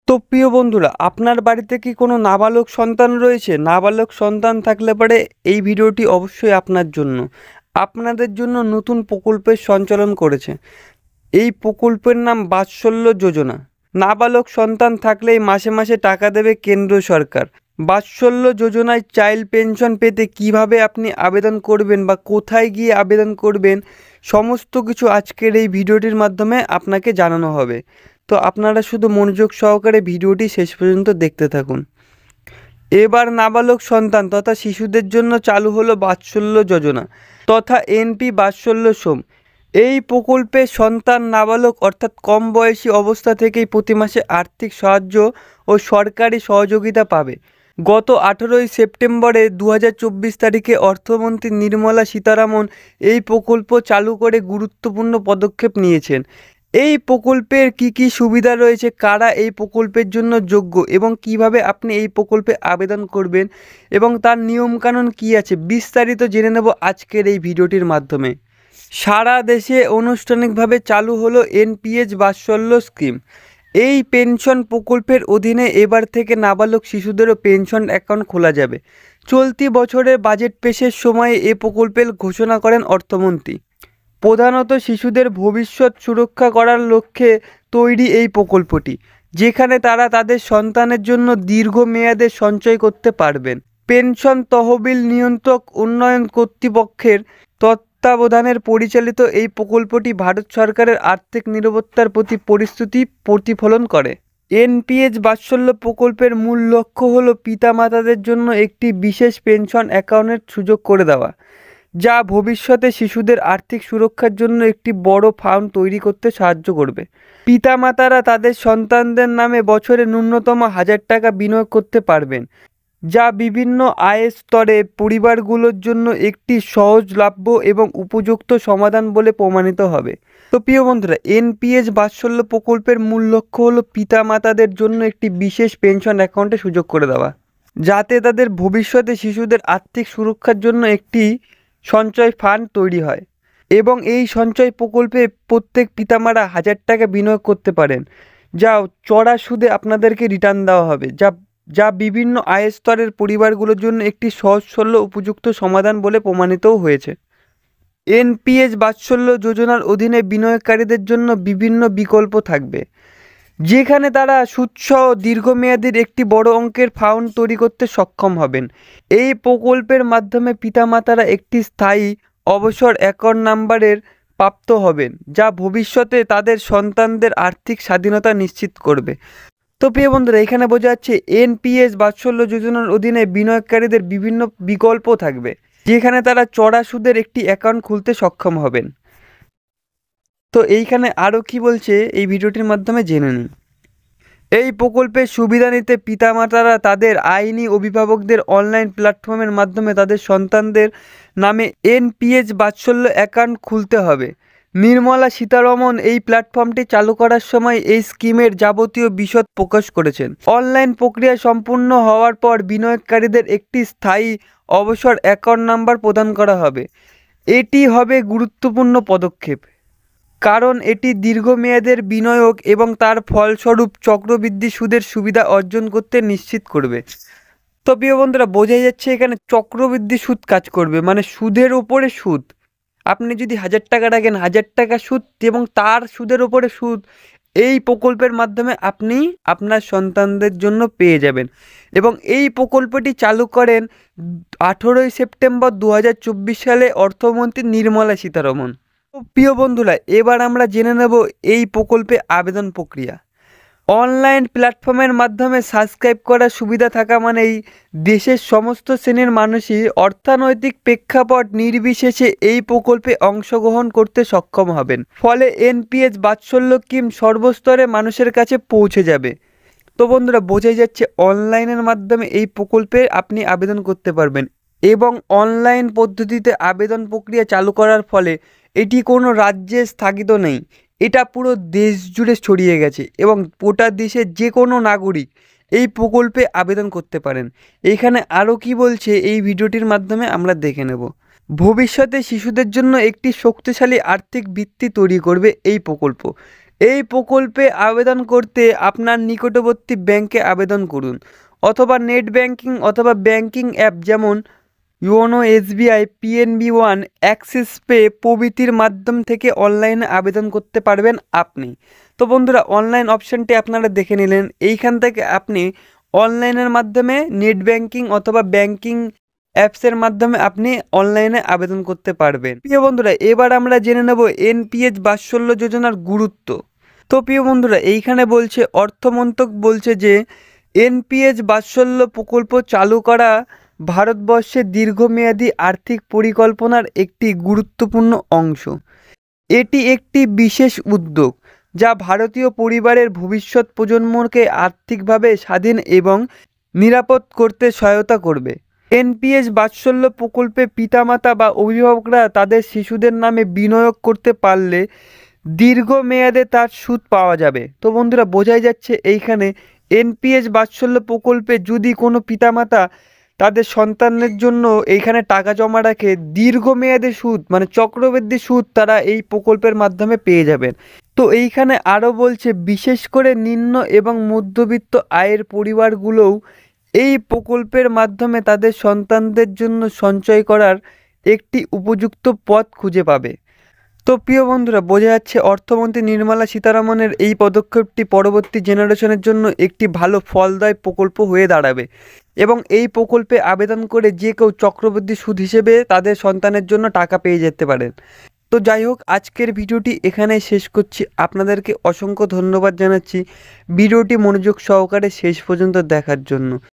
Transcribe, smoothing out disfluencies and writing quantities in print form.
তো প্রিয় বন্ধুরা, আপনার বাড়িতে কি কোনো নাবালক সন্তান রয়েছে? নাবালক সন্তান থাকলে পরে এই ভিডিওটি অবশ্যই আপনার জন্য। আপনাদের জন্য নতুন প্রকল্পের সঞ্চালন করেছে। এই প্রকল্পের নাম বাৎসল্য যোজনা। নাবালক সন্তান থাকলেই মাসে মাসে টাকা দেবে কেন্দ্র সরকার। বাৎসল্য যোজনায় চাইল্ড পেনশন পেতে কিভাবে আপনি আবেদন করবেন বা কোথায় গিয়ে আবেদন করবেন, সমস্ত কিছু আজকের এই ভিডিওটির মাধ্যমে আপনাকে জানানো হবে। তো আপনারা শুধু মনোযোগ সহকারে ভিডিওটি শেষ পর্যন্ত দেখতে থাকুন। এবার নাবালক সন্তান তথা শিশুদের জন্য চালু হলো বাৎসল্য যোজনা তথা এনপি বাৎসল্য শ্রম। এই প্রকল্পে সন্তান নাবালক অর্থাৎ কম বয়সী অবস্থা থেকেই প্রতি মাসে আর্থিক সাহায্য ও সরকারি সহযোগিতা পাবে। গত 18ই সেপ্টেম্বরে 2024 তারিখে অর্থমন্ত্রী নির্মলা সীতারামন এই প্রকল্প চালু করে গুরুত্বপূর্ণ পদক্ষেপ নিয়েছেন। এই প্রকল্পের কি সুবিধা রয়েছে, কারা এই প্রকল্পের জন্য যোগ্য এবং কিভাবে আপনি এই প্রকল্পে আবেদন করবেন এবং তার নিয়মকানুন কি আছে, বিস্তারিত জেনে নেব আজকের এই ভিডিওটির মাধ্যমে। সারা দেশে আনুষ্ঠানিকভাবে চালু হলো এনপিএস বাৎসল্য স্কিম। এই পেনশন প্রকল্পের অধীনে এবার থেকে নাবালক শিশুদেরও পেনশন অ্যাকাউন্ট খোলা যাবে। চলতি বছরের বাজেট পেশের সময়ে এ প্রকল্পের ঘোষণা করেন অর্থমন্ত্রী। প্রধানত শিশুদের ভবিষ্যৎ সুরক্ষা করার লক্ষ্যে তৈরি এই প্রকল্পটি, যেখানে তারা তাদের সন্তানের জন্য দীর্ঘমেয়াদে সঞ্চয় করতে পারবেন। পেনশন তহবিল নিয়ন্ত্রক উন্নয়ন কর্তৃপক্ষের তত্ত্বাবধানের পরিচালিত এই প্রকল্পটি ভারত সরকারের আর্থিক নিরাপত্তার প্রতি পরিস্থিতি প্রতিফলন করে। এনপিএস বাৎসল্য প্রকল্পের মূল লক্ষ্য হল পিতামাতাদের জন্য একটি বিশেষ পেনশন অ্যাকাউন্টের সুযোগ করে দেওয়া, যা ভবিষ্যতে শিশুদের আর্থিক সুরক্ষার জন্য একটি বড় ফান্ড তৈরি করতে সাহায্য করবে। পিতামাতারা তাদের সন্তানদের নামে বছরে ন্যূনতম 1000 টাকা বিনিয়োগ করতে পারবেন, যা বিভিন্ন আয়ের স্তরে পরিবারগুলোর জন্য একটি সহজলভ্য এবং উপযুক্ত সমাধান বলে প্রমাণিত হবে। তো প্রিয় বন্ধুরা, এনপিএস বাৎসল্য প্রকল্পের মূল লক্ষ্য হলো পিতামাতাদের জন্য একটি বিশেষ পেনশন অ্যাকাউন্টে সুযোগ করে দেওয়া, যাতে তাদের ভবিষ্যতে শিশুদের আর্থিক সুরক্ষার জন্য একটি সঞ্চয় ফান্ড তৈরি হয় এবং এই সঞ্চয় প্রকল্পে প্রত্যেক পিতামাতা 1000 টাকা বিনিয়োগ করতে পারেন, যা চড়া সুদে আপনাদেরকে রিটার্ন দেওয়া হবে, যা বিভিন্ন আয় স্তরের পরিবারগুলোর জন্য একটি সহজসরল উপযুক্ত সমাধান বলে প্রমাণিতও হয়েছে। এনপিএস বাৎসল্য যোজনার অধীনে বিনিয়োগকারীদের জন্য বিভিন্ন বিকল্প থাকবে, যেখানে তারা সুদসহ দীর্ঘমেয়াদীর একটি বড় অঙ্কের ফান্ড তৈরি করতে সক্ষম হবেন। এই প্রকল্পের মাধ্যমে পিতামাতারা একটি স্থায়ী অবসর অ্যাকাউন্ট নাম্বারের প্রাপ্ত হবেন, যা ভবিষ্যতে তাদের সন্তানদের আর্থিক স্বাধীনতা নিশ্চিত করবে। তো প্রিয় বন্ধুরা, এখানে বোঝা যাচ্ছে এনপিএস বাৎসল্য যোজনার অধীনে বিনিয়োগকারীদের বিভিন্ন বিকল্প থাকবে, যেখানে তারা চড়া সুদের একটি অ্যাকাউন্ট খুলতে সক্ষম হবেন। তো এইখানে আরও কি বলছে এই ভিডিওটির মাধ্যমে জেনে নিন। এই প্রকল্পের সুবিধা নিতে পিতামাতারা তাদের আইনি অভিভাবকদের অনলাইন প্ল্যাটফর্মের মাধ্যমে তাদের সন্তানদের নামে এনপিএস বাৎসল্য অ্যাকাউন্ট খুলতে হবে। নির্মলা সীতারমন এই প্ল্যাটফর্মটি চালু করার সময় এই স্কিমের যাবতীয় বিশদ প্রকাশ করেছেন। অনলাইন প্রক্রিয়া সম্পূর্ণ হওয়ার পর বিনিয়োগকারীদের একটি স্থায়ী অবসর অ্যাকাউন্ট নাম্বার প্রদান করা হবে। এটি হবে গুরুত্বপূর্ণ পদক্ষেপ, কারণ এটি দীর্ঘমেয়াদের বিনিয়োগ এবং তার ফলস্বরূপ চক্রবৃদ্ধি সুদের সুবিধা অর্জন করতে নিশ্চিত করবে। তো প্রিয় বন্ধুরা, বোঝাই যাচ্ছে এখানে চক্রবৃদ্ধি সুদ কাজ করবে, মানে সুদের ওপরে সুদ। আপনি যদি 1000 টাকা রাখেন, 1000 টাকা সুদ এবং তার সুদের ওপরে সুদ এই প্রকল্পের মাধ্যমে আপনি আপনার সন্তানদের জন্য পেয়ে যাবেন। এবং এই প্রকল্পটি চালু করেন 18ই সেপ্টেম্বর 2024 সালে অর্থমন্ত্রী নির্মলা সীতারমন। প্রিয় বন্ধুরা, এবার আমরা জেনে নেব এই প্রকল্পে আবেদন প্রক্রিয়া। অনলাইন প্ল্যাটফর্মের মাধ্যমে সাবস্ক্রাইব করার সুবিধা থাকা মানেই দেশের সমস্ত শ্রেণীর মানুষই অর্থনৈতিক প্রেক্ষাপট নির্বিশেষে এই প্রকল্পে অংশগ্রহণ করতে সক্ষম হবেন। ফলে এনপিএস বাৎসল্য স্কিম সর্বস্তরে মানুষের কাছে পৌঁছে যাবে। তো বন্ধুরা, বোঝাই যাচ্ছে অনলাইনের মাধ্যমে এই প্রকল্পে আপনি আবেদন করতে পারবেন এবং অনলাইন পদ্ধতিতে আবেদন প্রক্রিয়া চালু করার ফলে এটি কোনো রাজ্যে স্থগিত নেই, এটা পুরো দেশ জুড়ে ছড়িয়ে গেছে এবং গোটা দেশের যে কোনো নাগরিক এই প্রকল্পে আবেদন করতে পারেন। এখানে আরও কি বলছে এই ভিডিওটির মাধ্যমে আমরা দেখে নেব। ভবিষ্যতে শিশুদের জন্য একটি শক্তিশালী আর্থিক ভিত্তি তৈরি করবে এই প্রকল্প, এই প্রকল্পে আবেদন করতে আপনার নিকটবর্তী ব্যাংকে আবেদন করুন, অথবা নেট ব্যাংকিং অথবা ব্যাংকিং অ্যাপ যেমন YONO SBI, PNB one, Axis pay প্রভৃতির মাধ্যম থেকে অনলাইনে আবেদন করতে পারবেন আপনি। তো বন্ধুরা, অনলাইন অপশানটি আপনারা দেখে নিলেন। এইখান থেকে আপনি অনলাইনের মাধ্যমে নেট ব্যাংকিং অথবা ব্যাংকিং অ্যাপসের মাধ্যমে আপনি অনলাইনে আবেদন করতে পারবেন। প্রিয় বন্ধুরা, এবার আমরা জেনে নেব এনপিএস বাৎসল্য যোজনার গুরুত্ব। তো প্রিয় বন্ধুরা, এইখানে বলছে, অর্থমন্ত্রক বলছে যে এনপিএস বাৎসল্য প্রকল্প চালু করা ভারতবর্ষের দীর্ঘমেয়াদী আর্থিক পরিকল্পনার একটি গুরুত্বপূর্ণ অংশ। এটি একটি বিশেষ উদ্যোগ যা ভারতীয় পরিবারের ভবিষ্যৎ প্রজন্মকে আর্থিকভাবে স্বাধীন এবং নিরাপদ করতে সহায়তা করবে। এনপিএস বাৎসল্য প্রকল্পে পিতামাতা বা অভিভাবকরা তাদের শিশুদের নামে বিনিয়োগ করতে পারলে দীর্ঘমেয়াদে তার সুদ পাওয়া যাবে। তো বন্ধুরা, বোঝাই যাচ্ছে এইখানে এনপিএস বাৎসল্য প্রকল্পে যদি কোনো পিতামাতা তাদের সন্তানের জন্য এইখানে টাকা জমা রাখে, দীর্ঘমেয়াদী সুদ মানে চক্রবৃদ্ধি সুদ তারা এই প্রকল্পের মাধ্যমে পেয়ে যাবেন। তো এইখানে আরও বলছে, বিশেষ করে নিম্ন এবং মধ্যবিত্ত আয়ের পরিবারগুলোও এই প্রকল্পের মাধ্যমে তাদের সন্তানদের জন্য সঞ্চয় করার একটি উপযুক্ত পথ খুঁজে পাবে। তো প্রিয় বন্ধুরা, বোঝা যাচ্ছে অর্থমন্ত্রী নির্মলা সীতারামনের এই পদক্ষেপটি পরবর্তী জেনারেশনের জন্য একটি ভালো ফলদায়ক প্রকল্প হয়ে দাঁড়াবে এবং এই প্রকল্পে আবেদন করে যে কেউ চক্রবৃদ্ধি সুদ হিসেবে তাদের সন্তানের জন্য টাকা পেয়ে যেতে পারেন। তো যাই হোক, আজকের ভিডিওটি এখানেই শেষ করছি। আপনাদেরকে অসংখ্য ধন্যবাদ জানাচ্ছি ভিডিওটি মনোযোগ সহকারে শেষ পর্যন্ত দেখার জন্য।